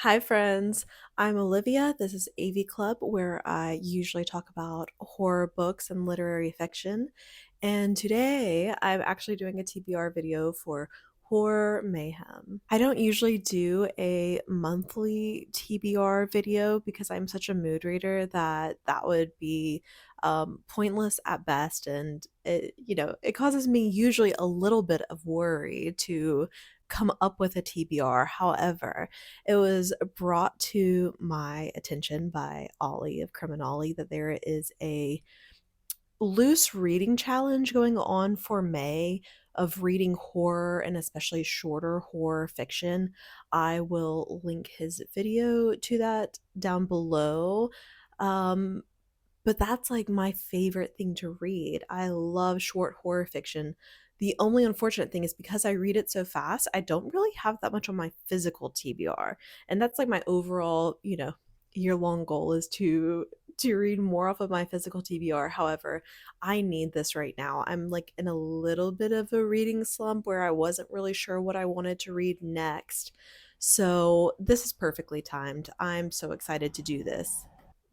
Hi, friends. I'm Olivia. This is AV Club, where I usually talk about horror books and literary fiction. And today I'm actually doing a TBR video for Horror Mayhem. I don't usually do a monthly TBR video because I'm such a mood reader that that would be pointless at best. And it causes me usually a little bit of worry to come up with a TBR. However, it was brought to my attention by Ollie of Criminali that there is a loose reading challenge going on for May of reading horror and especially shorter horror fiction. I will link his video to that down below. Um, but that's like my favorite thing to read. I love short horror fiction. The only unfortunate thing is because I read it so fast, I don't really have that much on my physical TBR. And that's like my overall, year-long goal is to read more off of my physical TBR. However, I need this right now. I'm like in a little bit of a reading slump where I wasn't really sure what I wanted to read next. So, this is perfectly timed. I'm so excited to do this.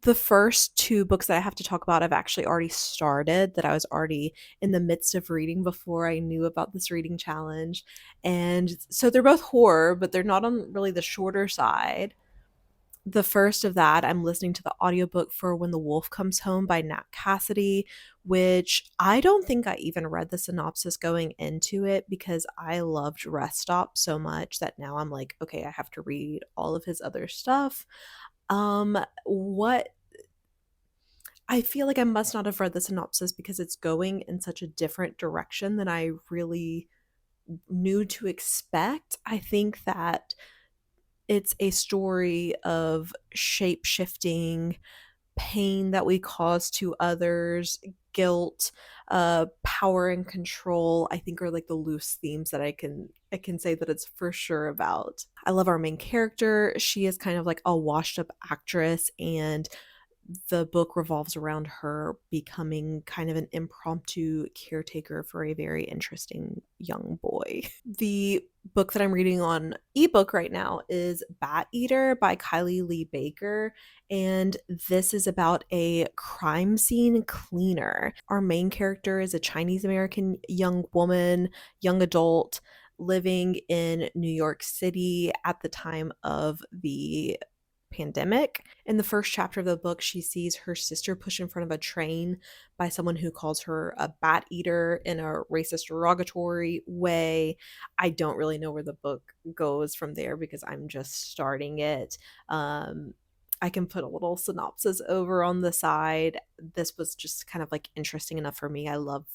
The first two books that I have to talk about, I've actually already started, that I was already in the midst of reading before I knew about this reading challenge. And so they're both horror, but they're not on really the shorter side. The first of that, I'm listening to the audiobook for When the Wolf Comes Home by Nat Cassidy, which I don't think I even read the synopsis going into it because I loved Rest Stop so much that now I'm like, okay, I have to read all of his other stuff. What I feel like I must not have read the synopsis because it's going in such a different direction than I really knew to expect. I think that it's a story of shape shifting, pain that we cause to others, guilt, power and control. I think are like the loose themes that I can say that it's for sure about. I love our main character. She is kind of like a washed up actress, and the book revolves around her becoming kind of an impromptu caretaker for a very interesting young boy. The book that I'm reading on ebook right now is Bat Eater by Kylie Lee Baker, and this is about a crime scene cleaner. Our main character is a Chinese American young woman, young adult, living in New York City at the time of the pandemic. In the first chapter of the book, she sees her sister pushed in front of a train by someone who calls her a bat eater in a racist, derogatory way. I don't really know where the book goes from there because I'm just starting it. I can put a little synopsis over on the side. This was just kind of like interesting enough for me. I love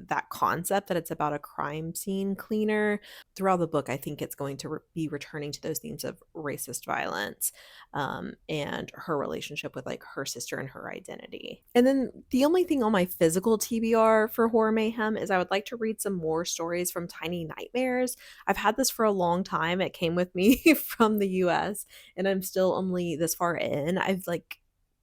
that concept that it's about a crime scene cleaner. Throughout the book, I think it's going to be returning to those themes of racist violence, and her relationship with like her sister and her identity. And then the only thing on my physical TBR for Horror Mayhem is I would like to read some more stories from Tiny Nightmares. I've had this for a long time. It came with me from the US, and I'm still only this far in. I've like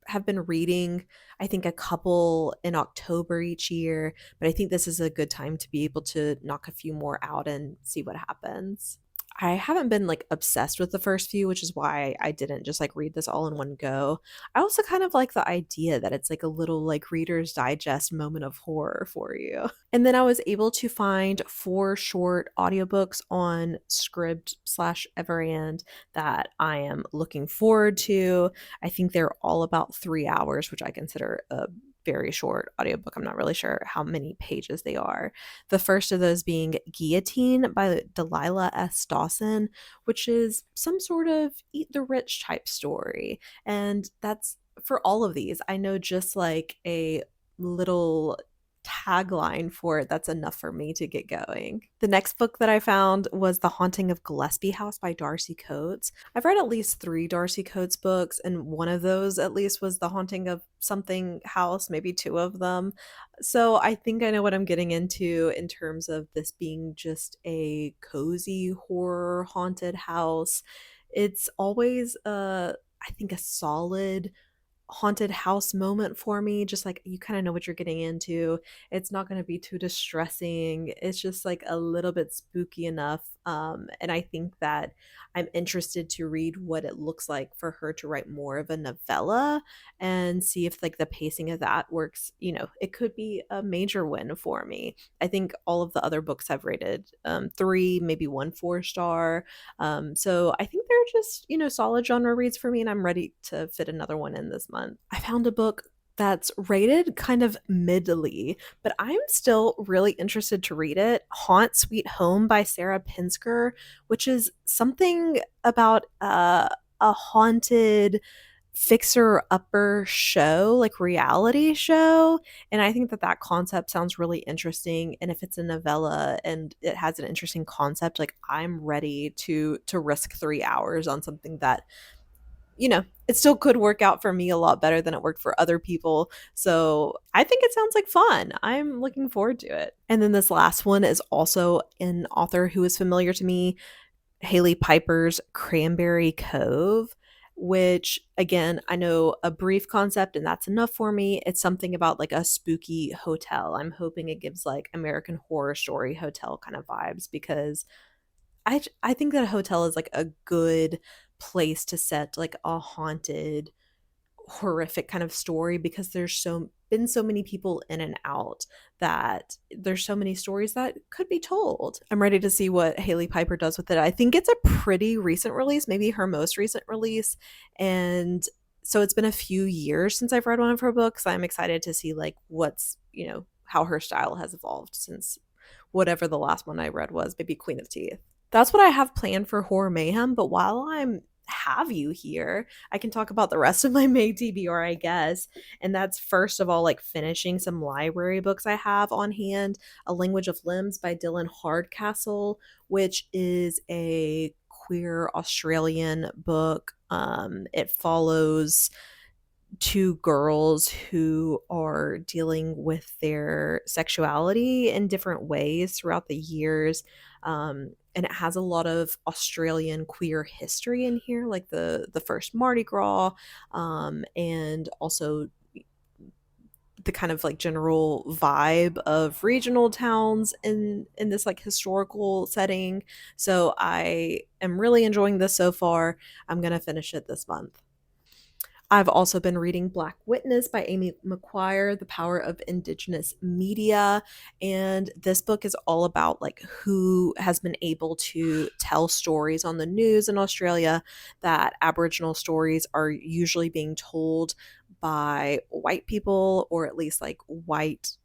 have been reading, I think, a couple in October each year, but I think this is a good time to be able to knock a few more out and see what happens. I haven't been like obsessed with the first few, which is why I didn't just like read this all in one go. I also kind of like the idea that it's like a little like Reader's Digest moment of horror for you. And then I was able to find four short audiobooks on Scribd slash Everand that I am looking forward to. I think they're all about 3 hours, which I consider a very short audiobook. I'm not really sure how many pages they are. The first of those being Guillotine by Delilah S. Dawson, which is some sort of eat the rich type story. And that's for all of these. I know just like a little tagline for it, that's enough for me to get going. The next book that I found was The Haunting of Gillespie House by Darcy Coates. I've read at least three Darcy Coates books, and one of those at least was The Haunting of Something House, maybe two of them. So I think I know what I'm getting into in terms of this being just a cozy horror haunted house. It's always I think a solid haunted house moment for me. Just like you kind of know what you're getting into. It's not going to be too distressing. It's just like a little bit spooky enough. And I think that I'm interested to read what it looks like for her to write more of a novella and see if like the pacing of that works. You know, it could be a major win for me. I think all of the other books I've rated three, maybe one 4 star. So I think they're just, you know, solid genre reads for me, and I'm ready to fit another one in this month. I found a book that's rated kind of middly, but I'm still really interested to read it. Haunt Sweet Home by Sarah Pinsker, which is something about a haunted fixer upper show, like reality show. And I think that that concept sounds really interesting. And if it's a novella and it has an interesting concept, like I'm ready to risk 3 hours on something that, you know, it still could work out for me a lot better than it worked for other people. So I think it sounds like fun. I'm looking forward to it. And then this last one is also an author who is familiar to me, Hailey Piper's Cranberry Cove, which again, I know a brief concept and that's enough for me. It's something about like a spooky hotel. I'm hoping it gives like American Horror Story hotel kind of vibes because I think that a hotel is like a good place to set like a haunted horrific kind of story because there's so many people in and out that there's so many stories that could be told. I'm ready to see what Hailey Piper does with it. I think it's a pretty recent release, maybe her most recent release. And so it's been a few years since I've read one of her books. I'm excited to see like what's, you know, how her style has evolved since whatever the last one I read was, maybe Queen of Teeth. That's what I have planned for Horror Mayhem. But while I'm have you here, I can talk about the rest of my May TBR, I guess. And that's first of all, like finishing some library books I have on hand. A Language of Limbs by Dylin Hardcastle, which is a queer Australian book. It follows two girls who are dealing with their sexuality in different ways throughout the years. And it has a lot of Australian queer history in here, like the first Mardi Gras, and also the kind of like general vibe of regional towns in this like historical setting. So I am really enjoying this so far. I'm gonna finish it this month. I've also been reading Black Witness by Amy McQuire, The Power of Indigenous Media. And this book is all about like who has been able to tell stories on the news in Australia, that Aboriginal stories are usually being told by white people, or at least like white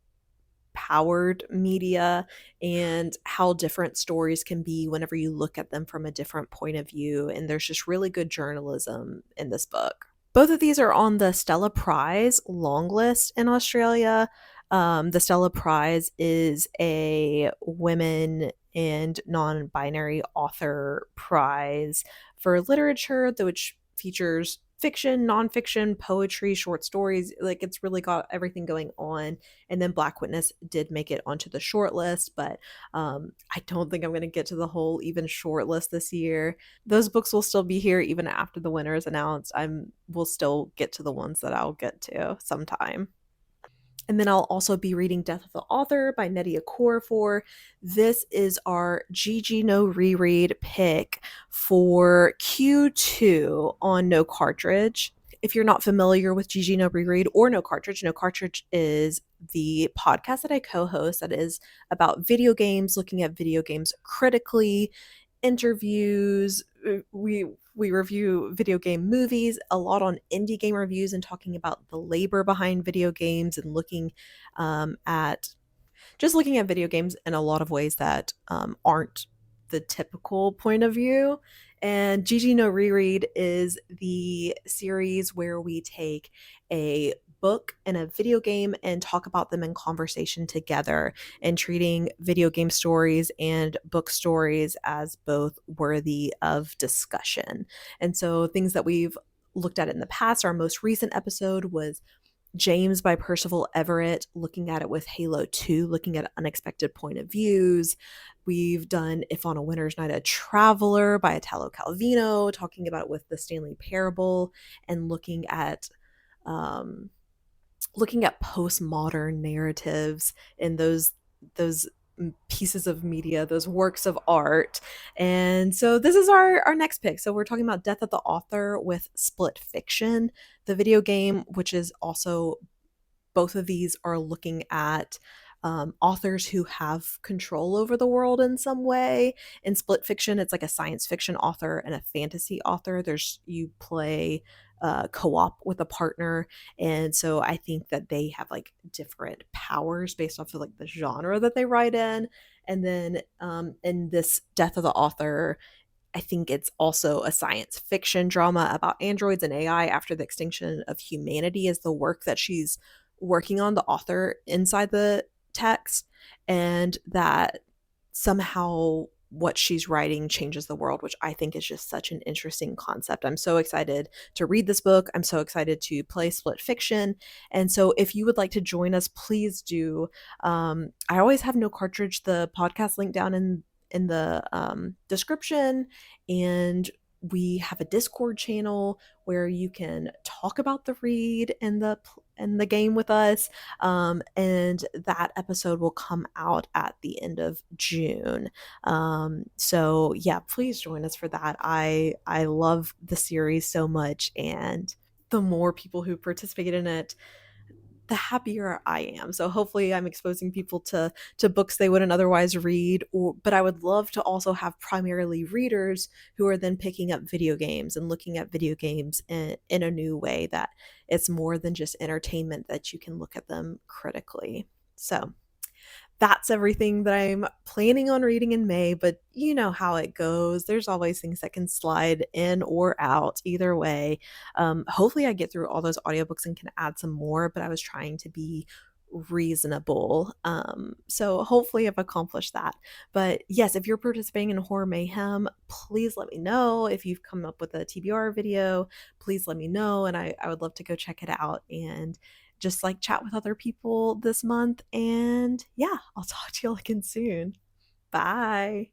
powered media, and how different stories can be whenever you look at them from a different point of view. And there's just really good journalism in this book. Both of these are on the Stella Prize long list in Australia. The Stella Prize is a women and non binary author prize for literature, which features fiction, nonfiction, poetry, short stories. Like it's really got everything going on. And then Black Witness did make it onto the short list, but I don't think I'm going to get to the whole even short list this year. Those books will still be here even after the winner is announced. Will still get to the ones that I'll get to sometime. And then I'll also be reading Death of the Author by Nnedi Okorafor. This is our GG No Reread pick for Q2 on No Cartridge. If you're not familiar with GG No Reread or No Cartridge, No Cartridge is the podcast that I co-host that is about video games, looking at video games critically, interviews. We review video game movies, a lot on indie game reviews, and talking about the labor behind video games, and at just looking at video games in a lot of ways that aren't the typical point of view. And GG No Reread is the series where we take a book and a video game and talk about them in conversation together, and treating video game stories and book stories as both worthy of discussion. And so things that we've looked at in the past, our most recent episode was James by Percival Everett, looking at it with Halo 2, looking at unexpected point of views. We've done If on a Winter's Night, a Traveler by Italo Calvino, talking about it with the Stanley Parable, and looking at um, looking at postmodern narratives and those pieces of media, those works of art. And so this is our next pick. So we're talking about Death of the Author with Split Fiction, the video game, which is also, both of these are looking at authors who have control over the world in some way. In Split Fiction, it's like a science fiction author and a fantasy author. You play co-op with a partner, and so I think that they have like different powers based off of like the genre that they write in. And then in this Death of the Author, I think it's also a science fiction drama about androids and AI after the extinction of humanity is the work that she's working on, the author inside the text, and that somehow what she's writing changes the world, which I think is just such an interesting concept. I'm so excited to read this book. I'm so excited to play Split Fiction. And so if you would like to join us, please do. I always have No Cartridge, the podcast link down in the description, and we have a Discord channel where you can talk about the read and the game with us. And that episode will come out at the end of June. So yeah, please join us for that. I love the series so much, and the more people who participate in it, the happier I am. So hopefully I'm exposing people to books they wouldn't otherwise read, or but I would love to also have primarily readers who are then picking up video games and looking at video games in a new way, that it's more than just entertainment, that you can look at them critically. So that's everything that I'm planning on reading in May, but you know how it goes. There's always things that can slide in or out either way. Hopefully, I get through all those audiobooks and can add some more, but I was trying to be reasonable. So hopefully, I've accomplished that. But yes, if you're participating in Horror Mayhem, please let me know. If you've come up with a TBR video, please let me know, and I would love to go check it out and just like chat with other people this month. And yeah, I'll talk to you all again soon. Bye.